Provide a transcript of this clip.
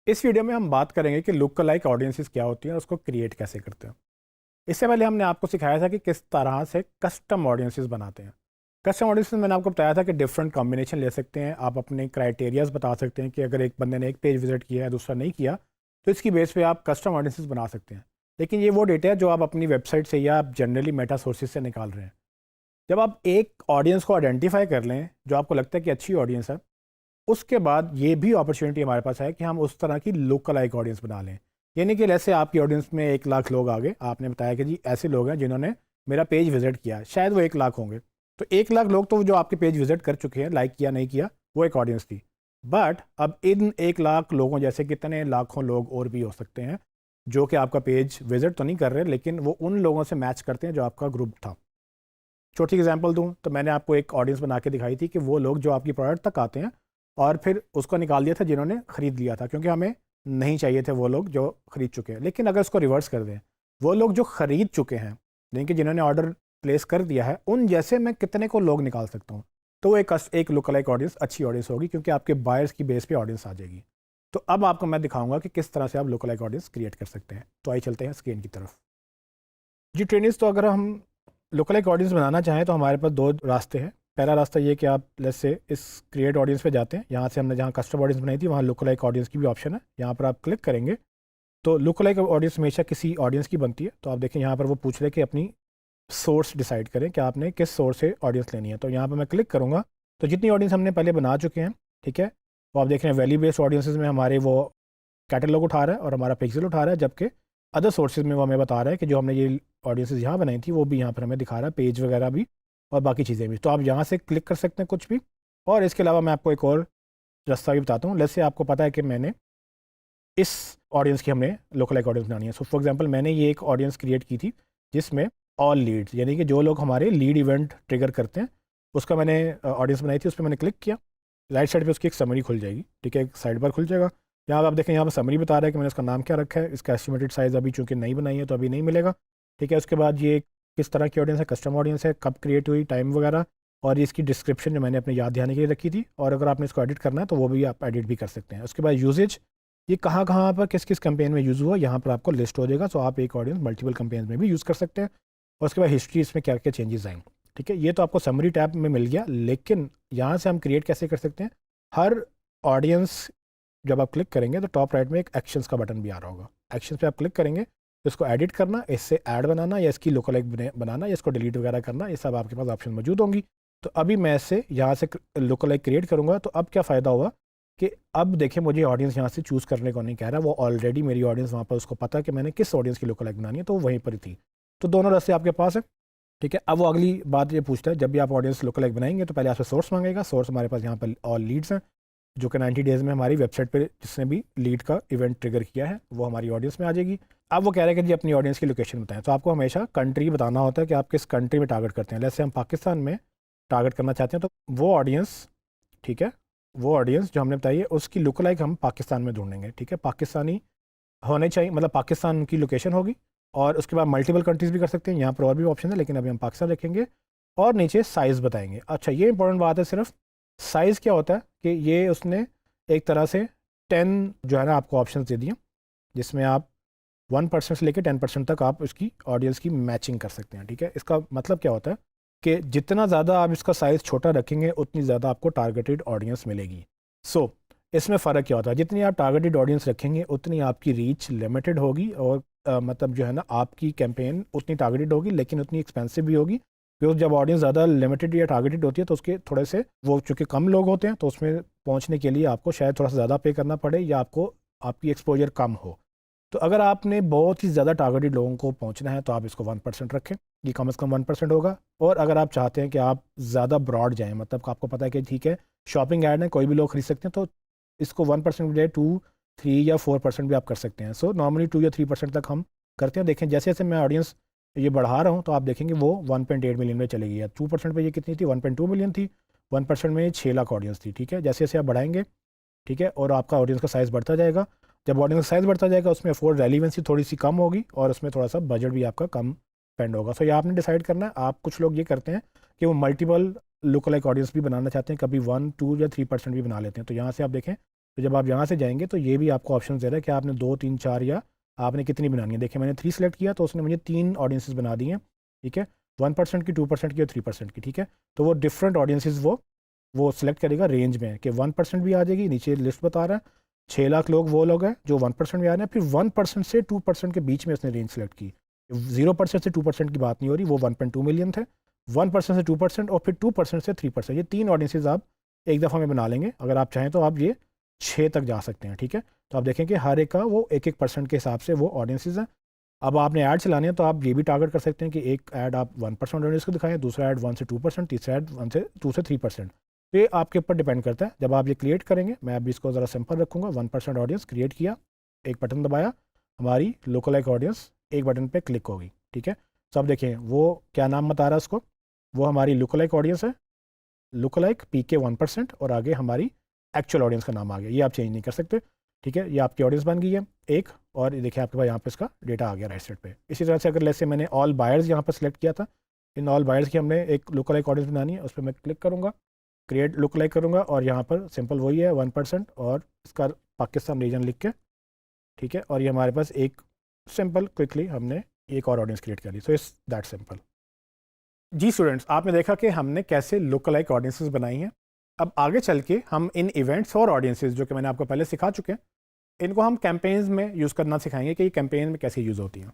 इस वीडियो में हम बात करेंगे कि लुक लाइक ऑडियंसेस क्या होती हैं और उसको क्रिएट कैसे करते हैं। इससे पहले हमने आपको सिखाया था कि किस तरह से कस्टम ऑडियंसेस बनाते हैं। कस्टम ऑडियंसेस मैंने आपको बताया था कि डिफरेंट कॉम्बिनेशन ले सकते हैं, आप अपने क्राइटेरियाज बता सकते हैं कि अगर एक बंदे ने एक पेज विजिट किया है दूसरा नहीं किया तो इसकी बेस पे आप कस्टम ऑडियंसेस बना सकते हैं। लेकिन ये वो डेटा है जो आप अपनी वेबसाइट से या आप जनरली मेटा सोर्सेज से निकाल रहे हैं। जब आप एक ऑडियंस को आइडेंटिफाई कर लें जो आपको लगता है कि अच्छी ऑडियंस है, उसके बाद ये भी अपॉर्चुनिटी हमारे पास है कि हम उस तरह की लोकल लाइक ऑडियंस बना लें। यानी कि जैसे आपकी ऑडियंस में 1 लाख लोग आ गए, आपने बताया कि जी ऐसे लोग हैं जिन्होंने मेरा पेज विजिट किया, शायद वो 1 लाख होंगे। तो 1 लाख लोग तो जो आपके पेज विजिट कर चुके हैं, लाइक किया नहीं किया, वो एक ऑडियंस थी। बट अब इन 1 लाख लोगों जैसे कितने लाखों लोग और भी हो सकते हैं जो कि आपका पेज विजिट तो नहीं कर रहे, लेकिन वो उन लोगों से मैच करते हैं जो आपका ग्रुप था। छोटी एग्जांपल दूं तो मैंने आपको एक ऑडियंस बना के दिखाई थी कि वो लोग जो आपकी प्रोडक्ट तक आते हैं और फिर उसको निकाल दिया था जिन्होंने ख़रीद लिया था, क्योंकि हमें नहीं चाहिए थे वो लोग जो ख़रीद चुके हैं। लेकिन अगर उसको रिवर्स कर दें, वो लोग जो ख़रीद चुके हैं यानी कि जिन्होंने ऑर्डर प्लेस कर दिया है, उन जैसे मैं कितने को लोग निकाल सकता हूँ, तो वो एक लुक लाइक ऑडियंस अच्छी ऑडियंस होगी, क्योंकि आपके बायर्स की बेस पे ऑडियंस आ जाएगी। तो अब आपको मैं दिखाऊंगा कि किस तरह से आप लुक लाइक ऑडियंस क्रिएट कर सकते हैं। तो आइए चलते हैं स्क्रीन की तरफ। जी ट्रेनिंग्स, तो अगर हम लोकल एक ऑडियंस बनाना चाहें तो हमारे पास दो रास्ते हैं। पहला रास्ता ये कि आप लेट्स से इस क्रिएट ऑडियंस पे जाते हैं, यहाँ से हमने जहाँ कस्टम ऑडियंस बनाई थी वहाँ लोकल एक ऑडियंस की भी ऑप्शन है, यहाँ पर आप क्लिक करेंगे तो लोकल एक ऑडियंस हमेशा किसी ऑडियंस की बनती है। तो आप देखें यहाँ पर वो पूछ रहे कि अपनी सोर्स डिसाइड करें कि आपने किस सोर्स से ऑडियंस लेनी है। तो यहाँ पर मैं क्लिक करूँगा तो जितनी ऑडियंस हमने पहले बना चुके हैं, ठीक है, वो आप देख रहे हैं वैल्यू बेस्ड ऑडियंसेस में हमारे वो कैटलॉग उठा रहा है और हमारा पिक्सल उठा रहा है, जबकि अदर सोर्सेज में वो हमें बता रहा है कि जो हमने ये ऑडियंसेस यहाँ बनाई थी वो भी यहाँ पर हमें दिखा रहा है, पेज वगैरह भी और बाकी चीज़ें भी। तो आप यहाँ से क्लिक कर सकते हैं कुछ भी। और इसके अलावा मैं आपको एक और रास्ता भी बताता हूँ। जैसे आपको पता है कि मैंने इस ऑडियंस की हमने लोकल एक ऑडियंस बनानी है। सो फॉर एग्जांपल मैंने ये एक ऑडियंस क्रिएट की थी जिसमें ऑल लीड्स, यानी कि जो लोग हमारे लीड इवेंट ट्रिगर करते हैं, उसका मैंने ऑडियंस बनाई थी। उस पर मैंने क्लिक किया, राइट साइड पे उसकी एक समरी खुल जाएगी, ठीक है, एक साइड बार खुल जाएगा। यहाँ पर आप देखें, यहाँ पर समरी बता रहा है कि मैंने इसका नाम क्या रखा है, इसका एस्टिमेटेड साइज़ अभी चूँकि नहीं बनाई है तो अभी नहीं मिलेगा, ठीक है। उसके बाद ये किस तरह की ऑडियंस है, कस्टम ऑडियंस है, कब क्रिएट हुई, टाइम वगैरह, और इसकी डिस्क्रिप्शन जो मैंने अपने याद ध्यान के लिए रखी थी। और अगर आपने इसको एडिट करना है तो वो भी आप एडिट भी कर सकते हैं। उसके बाद यूजेज, ये कहाँ कहाँ पर किस किस कैंपेन में यूज़ हुआ यहाँ पर आपको लिस्ट हो जाएगा। तो आप एक ऑडियंस मल्टीपल कैंपेन में भी यूज़ कर सकते हैं। और उसके बाद हिस्ट्री, इसमें क्या क्या चेंजेस आएंगे, ठीक है। ये तो आपको समरी टैब में मिल गया, लेकिन यहाँ से हम क्रिएट कैसे कर सकते हैं। हर ऑडियंस जब आप क्लिक करेंगे तो टॉप राइट में एक एक्शंस का बटन भी आ रहा होगा। एक्शंस पे आप क्लिक करेंगे तो इसको एडिट करना, इससे ऐड बनाना या इसकी लोकल एक बनाना या इसको डिलीट वगैरह करना, ये सब आपके पास ऑप्शन मौजूद होंगी। तो अभी मैं इससे यहाँ से लोकल एक क्रिएट करूँगा। तो अब क्या फ़ायदा होगा कि अब देखिए मुझे ऑडियंस यहाँ से चूज़ करने को नहीं कह रहा, वो ऑलरेडी मेरी ऑडियंस वहाँ पर उसको पता है कि मैंने किस ऑडियंस की लोकल एक बनानी है, तो वो वहीं पर ही थी। तो दोनों रास्ते आपके पास है, ठीक है। अब वो अगली बात ये पूछता है, जब भी आप ऑडियंस लोकल एक बनाएंगे तो पहले आपसे सोर्स मांगेगा। सोर्स हमारे पास यहाँ पर ऑल लीड्स हैं, जो कि 90 डेज़ में हमारी वेबसाइट पे जिसने भी लीड का इवेंट ट्रिगर किया है वो हमारी ऑडियंस में आ जाएगी। अब वो कह रहे हैं कि जी अपनी ऑडियंस की लोकेशन बताएं। तो आपको हमेशा कंट्री बताना होता है कि आप किस कंट्री में टारगेट करते हैं। जैसे हम पाकिस्तान में टारगेट करना चाहते हैं तो वो ऑडियंस, ठीक है, वो ऑडियंस जो हमने बताई है उसकी लुक लाइक हम पाकिस्तान में ढूंढेंगे, ठीक है। पाकिस्तानी होने चाहिए, मतलब पाकिस्तान की लोकेशन होगी। और उसके बाद मल्टीपल कंट्रीज़ भी कर सकते हैं, यहाँ पर और भी ऑप्शन है, लेकिन अभी हम पाकिस्तान रखेंगे। और नीचे साइज़ बताएंगे। अच्छा, ये इंपॉर्टेंट बात है, सिर्फ साइज़ क्या होता है कि ये उसने एक तरह से 10 जो है ना आपको ऑप्शन दे दिए, जिसमें आप 1% से लेकर 10% तक आप उसकी ऑडियंस की मैचिंग कर सकते हैं, ठीक है। इसका मतलब क्या होता है कि जितना ज़्यादा आप इसका साइज़ छोटा रखेंगे उतनी ज़्यादा आपको टारगेटेड ऑडियंस मिलेगी। सो इसमें फ़र्क क्या होता है, जितनी आप टारगेटेड ऑडियंस रखेंगे उतनी आपकी रीच लिमिटेड होगी, और मतलब जो है ना आपकी कैंपेन उतनी टारगेटेड होगी लेकिन उतनी एक्सपेंसिव भी होगी। क्योंकि जब ऑडियंस ज़्यादा लिमिटेड या टारगेटेड होती है तो उसके थोड़े से वो चूँकि कम लोग होते हैं तो उसमें पहुँचने के लिए आपको शायद थोड़ा सा ज़्यादा पे करना पड़े या आपको आपकी एक्सपोजर कम हो। तो अगर आपने बहुत ही ज़्यादा टारगेटेड लोगों को पहुंचना है तो आप इसको 1% रखें, ये कम से कम 1% होगा। और अगर आप चाहते हैं कि आप ज़्यादा ब्रॉड जाएं, मतलब आपको पता है कि ठीक है शॉपिंग ऐड है कोई भी लोग खरीद सकते हैं, तो इसको 1% बजाय 2, 3 या 4% भी आप कर सकते हैं। सो नॉर्मली 2 या 3% तक हम करते हैं। देखें जैसे जैसे मैं ऑडियंस ये बढ़ा रहा हूँ तो आप देखेंगे वो 1.8 मिलियन में चलेगी। या 2% पे ये कितनी थी, 1.2 मिलियन थी। 1% में 6 लाख ऑडियंस थी, ठीक है। जैसे जैसे आप बढ़ाएंगे, ठीक है, और आपका ऑडियंस का साइज़ बढ़ता जाएगा। जब ऑडियंस का साइज़ बढ़ता जाएगा उसमें अफोर्ड रेलिवेंसी थोड़ी सी कम होगी और उसमें थोड़ा सा बजट भी आपका कम स्पेंड होगा। सो ये आपने डिसाइड करना है। आप कुछ लोग ये करते हैं कि वो मल्टीपल लुक लाइक ऑडियंस भी बनाना चाहते हैं, कभी 1, 2 या 3% भी बना लेते हैं। तो यहाँ से आप देखें तो जब आप यहाँ से जाएंगे तो ये भी आपको ऑप्शन दे रहा है कि आपने 2, 3, 4 या आपने कितनी बनानी है। देखिए मैंने 3 सेलेक्ट किया तो उसने मुझे 3 ऑडियंसेस बना दी हैं, ठीक है, 1% की, 2% की और 3% की, ठीक है। तो वो डिफरेंट ऑडियंसेस वो सिलेक्ट करेगा रेंज में कि 1% भी आ जाएगी, नीचे लिस्ट बता रहा है 6 लाख लोग वो लोग हैं जो 1% में आ रहे हैं, फिर 1% से 2% के बीच में उसने रेंज सेलेक्ट की। 0% से 2% की बात नहीं हो रही, वो 1.2 मिलियन थे, 1% से 2% और फिर 2% से 3%, ये 3 ऑडियंसेस आप एक दफ़ा में बना लेंगे। अगर आप चाहें तो आप ये 6 तक जा सकते हैं, ठीक है। तो आप देखें कि हर एक का वो 1-1% के हिसाब से वो ऑडियंसेस हैं। अब आपने ऐड चलाने हैं तो आप ये भी टारगेट कर सकते हैं कि एक ऐड आप 1% ऑडियंस को दिखाएं, दूसरा ऐड 1 से 2%, तीसरा ऐड 2 से 3%। तो ये आपके ऊपर डिपेंड करता है। जब आप ये क्रिएट करेंगे, मैं अभी इसको ज़रा सिंपल रखूँगा, 1% ऑडियंस क्रिएट किया, एक बटन दबाया, हमारी लोकलाइक ऑडियंस एक बटन पे क्लिक होगी, ठीक है। तो अब देखें वो क्या नाम बता रहा है उसको, वो हमारी लुकलाइक ऑडियंस है, लुकलाइक PK 1%, और आगे हमारी एक्चुअल ऑडियंस का नाम आ गया, ये आप चेंज नहीं कर सकते, ठीक है। ये आपकी ऑडियंस बन गई है एक, और ये देखिए आपके पास यहाँ पे इसका डेटा आ गया राइट साइड पे। इसी तरह से अगर जैसे मैंने ऑल बायर्स यहाँ पर सेलेक्ट किया था, इन ऑल बायर्स की हमने एक लुकलाइक ऑडियंस बनानी है, उस पर मैं क्लिक करूँगा, क्रिएट लुकलाइक करूँगा, और यहाँ पर सिंपल वही है 1% और इसका पाकिस्तान रीजन लिख के, ठीक है। और ये हमारे पास एक सिंपल क्विकली हमने एक और ऑडियंस क्रिएट कर ली। So it's that simple. जी स्टूडेंट्स, आपने देखा कि हमने कैसे लुक लाइक ऑडियंसेस बनाई हैं। अब आगे चल के हम इन इवेंट्स और ऑडियंसेस जो कि मैंने आपको पहले सिखा चुके हैं, इनको हम कैंपेन्स में यूज़ करना सिखाएंगे कि ये कैंपेन में कैसे यूज़ होती हैं।